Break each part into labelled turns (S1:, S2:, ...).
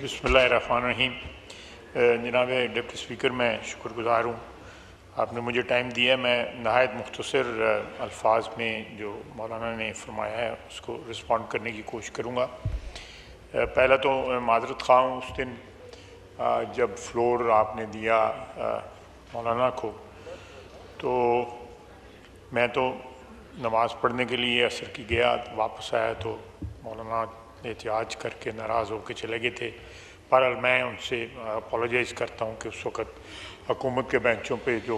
S1: بسم اللہ الرحمن الرحیم۔ جناب ڈپٹی اسپیکر، میں شکر گزار ہوں آپ نے مجھے ٹائم دیا ہے۔ میں نہایت مختصر الفاظ میں جو مولانا نے فرمایا ہے اس کو رسپونڈ کرنے کی کوشش کروں گا۔ پہلا تو معذرت خواہ ہوں، اس دن جب فلور آپ نے دیا مولانا کو، تو میں تو نماز پڑھنے کے لیے عصر کی گیا، واپس آیا تو مولانا احتجاج کر کے ناراض ہو کے چلے گئے تھے۔ بہرحال میں ان سے اپولوجائز کرتا ہوں کہ اس وقت حکومت کے بینچوں پہ جو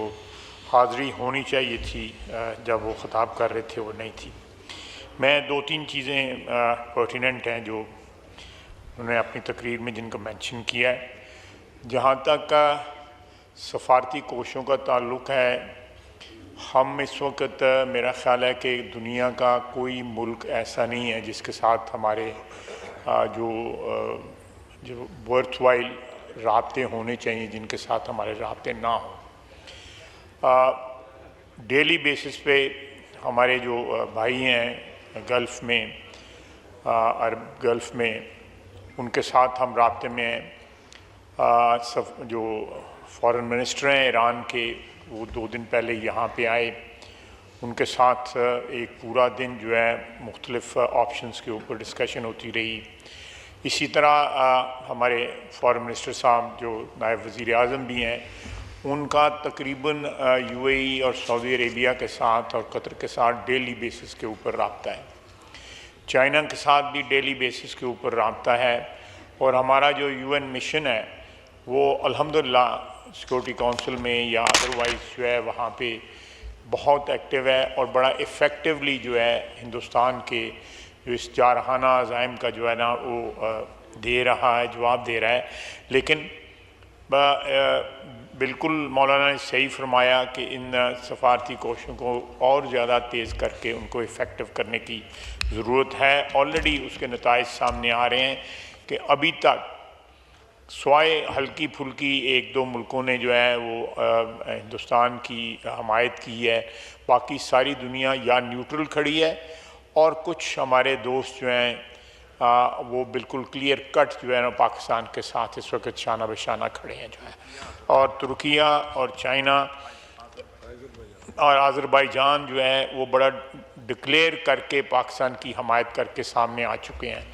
S1: حاضری ہونی چاہیے تھی جب وہ خطاب کر رہے تھے وہ نہیں تھی۔ میں دو تین چیزیں پرٹیننٹ ہیں جو انہوں نے اپنی تقریر میں جن کا مینشن کیا ہے۔ جہاں تک سفارتی کوششوں کا تعلق ہے، ہم اس وقت میرا خیال ہے کہ دنیا کا کوئی ملک ایسا نہیں ہے جس کے ساتھ ہمارے جو ورتھ وائل رابطے ہونے چاہیے، جن کے ساتھ ہمارے رابطے نہ ہوں۔ ڈیلی بیسس پہ ہمارے جو بھائی ہیں گلف میں، عرب گلف میں، ان کے ساتھ ہم رابطے میں ہیں۔ جو فارن منسٹر ہیں ایران کے، وہ 2 دن پہلے یہاں پہ آئے، ان کے ساتھ ایک پورا دن جو ہے مختلف آپشنز کے اوپر ڈسکشن ہوتی رہی۔ اسی طرح ہمارے فارن منسٹر صاحب جو نائب وزیر اعظم بھی ہیں، ان کا تقریباً UAE اور سعودی عربیہ کے ساتھ اور قطر کے ساتھ ڈیلی بیسس کے اوپر رابطہ ہے۔ چائنا کے ساتھ بھی ڈیلی بیسس کے اوپر رابطہ ہے، اور ہمارا جو UN مشن ہے وہ الحمدللہ سیکورٹی کونسل میں یا ادروائز جو ہے وہاں پہ بہت ایکٹیو ہے، اور بڑا ایفیکٹولی جو ہے ہندوستان کے جو اس جارحانہ عزائم کا جو ہے نا وہ دے رہا ہے، جواب دے رہا ہے۔ لیکن بالکل مولانا نے صحیح فرمایا کہ ان سفارتی کوششوں کو اور زیادہ تیز کر کے ان کو ایفیکٹو کرنے کی ضرورت ہے۔ آلریڈی اس کے نتائج سامنے آ رہے ہیں کہ ابھی تک سوائے ہلکی پھلکی 1-2 ملکوں نے جو ہے وہ ہندوستان کی حمایت کی ہے، باقی ساری دنیا یا نیوٹرل کھڑی ہے، اور کچھ ہمارے دوست جو ہیں وہ بالکل کلیئر کٹ جو ہے نا پاکستان کے ساتھ اس وقت شانہ بشانہ کھڑے ہیں جو ہے۔ اور ترکیہ اور چائنا اور آذربائیجان جو ہے وہ بڑا ڈکلیئر کر کے پاکستان کی حمایت کر کے سامنے آ چکے ہیں۔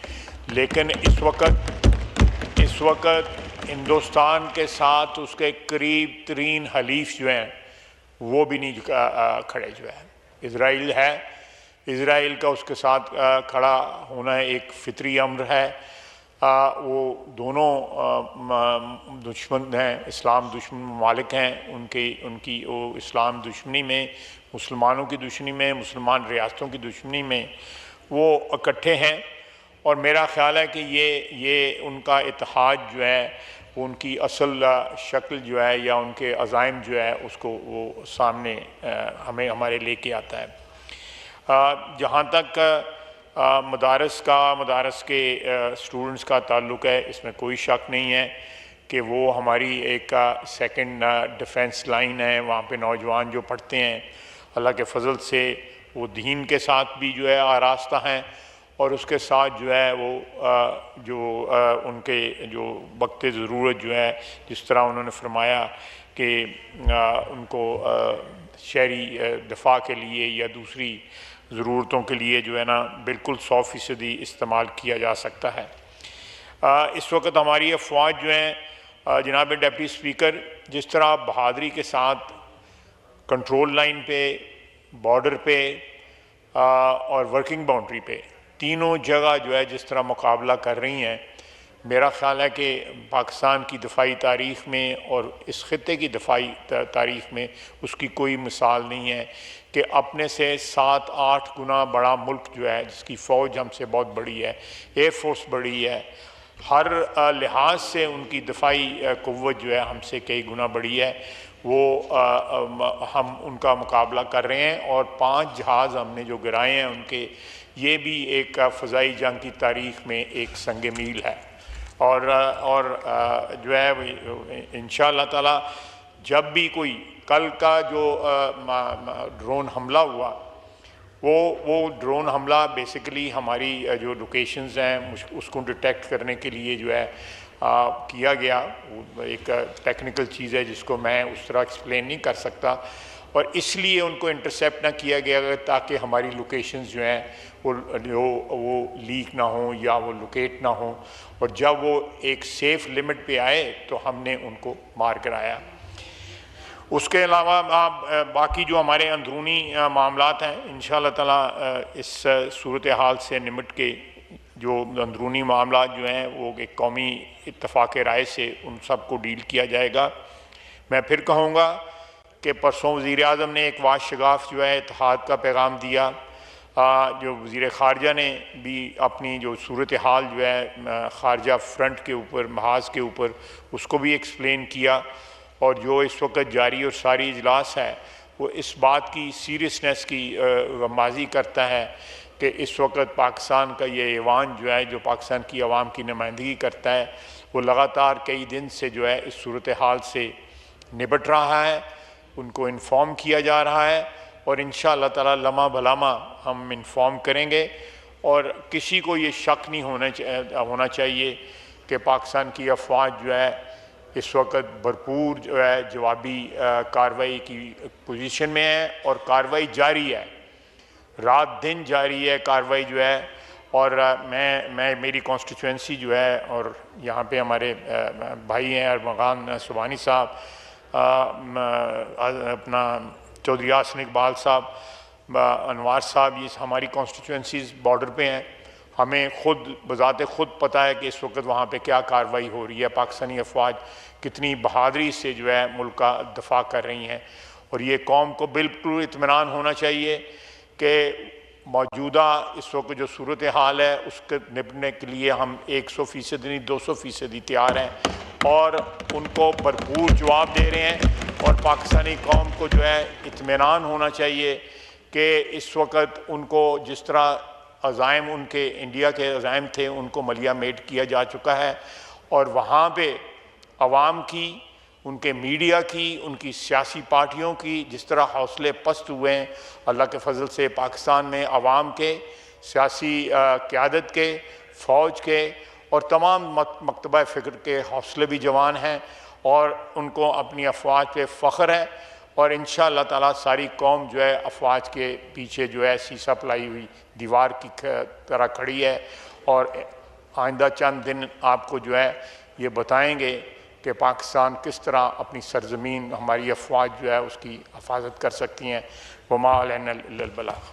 S1: لیکن اس وقت ہندوستان کے ساتھ اس کے قریب ترین حلیف جو ہیں وہ بھی نہیں کھڑے جو ہے۔ اسرائیل ہے، اسرائیل کا اس کے ساتھ کھڑا ہونا ایک فطری امر ہے۔ وہ دونوں دشمن ہیں، اسلام دشمن ممالک ہیں، ان کی وہ اسلام دشمنی میں، مسلمانوں کی دشمنی میں، مسلمان ریاستوں کی دشمنی میں وہ اکٹھے ہیں، اور میرا خیال ہے کہ یہ ان کا اتحاد جو ہے ان کی اصل شکل جو ہے یا ان کے عزائم جو ہے اس کو وہ سامنے ہمارے لے کے آتا ہے۔ جہاں تک مدارس کے اسٹوڈنٹس کا تعلق ہے، اس میں کوئی شک نہیں ہے کہ وہ ہماری ایک سیکنڈ ڈیفنس لائن ہے۔ وہاں پہ نوجوان جو پڑھتے ہیں، اللہ کے فضل سے وہ دین کے ساتھ بھی جو ہے آراستہ ہیں، اور اس کے ساتھ جو ہے وہ ان کے جو وقت ضرورت جو ہے، جس طرح انہوں نے فرمایا کہ ان کو شہری دفاع کے لیے یا دوسری ضرورتوں کے لیے جو ہے نا بالکل 100% استعمال کیا جا سکتا ہے۔ اس وقت ہماری افواج جو ہیں جناب ڈپٹی اسپیکر، جس طرح بہادری کے ساتھ کنٹرول لائن پہ، بارڈر پہ اور ورکنگ باؤنڈری پہ تینوں جگہ جو ہے جس طرح مقابلہ کر رہی ہیں، میرا خیال ہے کہ پاکستان کی دفاعی تاریخ میں اور اس خطے کی دفاعی تاریخ میں اس کی کوئی مثال نہیں ہے کہ اپنے سے 7-8 گنا بڑا ملک جو ہے، جس کی فوج ہم سے بہت بڑی ہے، ایئر فورس بڑی ہے، ہر لحاظ سے ان کی دفاعی قوت جو ہے ہم سے کئی گنا بڑی ہے، وہ ہم ان کا مقابلہ کر رہے ہیں، اور 5 جہاز ہم نے جو گرائے ہیں ان کے، یہ بھی ایک فضائی جنگ کی تاریخ میں ایک سنگ میل ہے۔ اور جو ہے انشاءاللہ تعالی جب بھی کوئی کل کا جو ڈرون حملہ ہوا وہ ڈرون حملہ بیسیکلی ہماری جو لوکیشنز ہیں اس کو ڈیٹیکٹ کرنے کے لیے جو ہے کیا گیا. ایک ٹیکنیکل چیز ہے جس کو میں اس طرح ایکسپلین نہیں کر سکتا, اور اس لیے ان کو انٹرسیپٹ نہ کیا گیا تاکہ ہماری لوکیشنز جو ہیں وہ لیک نہ ہوں یا وہ لوکیٹ نہ ہوں, اور جب وہ ایک سیف لمٹ پہ آئے تو ہم نے ان کو مار کرایا. اس کے علاوہ باقی جو ہمارے اندرونی معاملات ہیں انشاءاللہ تعالیٰ اس صورتحال سے نمٹ کے جو اندرونی معاملات جو ہیں وہ ایک قومی اتفاق رائے سے ان سب کو ڈیل کیا جائے گا. میں پھر کہوں گا کہ پرسوں وزیر اعظم نے ایک واضح شگاف جو ہے اتحاد کا پیغام دیا, جو وزیر خارجہ نے بھی اپنی جو صورتحال جو ہے خارجہ فرنٹ کے اوپر محاذ کے اوپر اس کو بھی ایکسپلین کیا, اور جو اس وقت جاری اور ساری اجلاس ہے وہ اس بات کی سیریسنس کی غمازی کرتا ہے کہ اس وقت پاکستان کا یہ ایوان جو ہے جو پاکستان کی عوام کی نمائندگی کرتا ہے وہ لگاتار کئی دن سے جو ہے اس صورتحال سے نبٹ رہا ہے, ان کو انفارم کیا جا رہا ہے, اور انشاءاللہ تعالی لمحہ بلمحہ ہم انفارم کریں گے. اور کسی کو یہ شک نہیں ہونا چاہیے کہ پاکستان کی افواج جو ہے اس وقت بھرپور جو ہے جوابی کارروائی کی پوزیشن میں ہے, اور کارروائی جاری ہے, رات دن جاری ہے کارروائی جو ہے. اور میں میری کانسٹیچوئنسی جو ہے, اور یہاں پہ ہمارے بھائی ہیں ارمغان سبحانی صاحب, اپنا چودھری حسن اقبال صاحب, انوار صاحب, یہ ہماری کانسٹیچوئنسیز بارڈر پہ ہیں. ہمیں خود بذات خود پتہ ہے کہ اس وقت وہاں پہ کیا کارروائی ہو رہی ہے, پاکستانی افواج کتنی بہادری سے جو ہے ملک کا دفاع کر رہی ہیں. اور یہ قوم کو بالکل اطمینان ہونا چاہیے کہ موجودہ اس وقت جو صورتحال ہے اس کے نپٹنے کے لیے ہم 100% نہیں 200% تیار ہیں, اور ان کو بھرپور جواب دے رہے ہیں. اور پاکستانی قوم کو جو ہے اطمینان ہونا چاہیے کہ اس وقت ان کو جس طرح عزائم ان کے انڈیا کے عزائم تھے ان کو ملیہ میٹ کیا جا چکا ہے, اور وہاں پہ عوام کی, ان کے میڈیا کی, ان کی سیاسی پارٹیوں کی جس طرح حوصلے پست ہوئے ہیں, اللہ کے فضل سے پاکستان میں عوام کے, سیاسی قیادت کے, فوج کے اور تمام مکتبہ فکر کے حوصلے بھی جوان ہیں, اور ان کو اپنی افواج پہ فخر ہے. اور انشاءاللہ تعالیٰ ساری قوم جو ہے افواج کے پیچھے جو ہے سیسا پلائی ہوئی دیوار کی طرح کھڑی ہے, اور آئندہ چند دن آپ کو جو ہے یہ بتائیں گے کہ پاکستان کس طرح اپنی سرزمین, ہماری افواج جو ہے اس کی حفاظت کر سکتی ہیں. وما علینا الا البلاغ.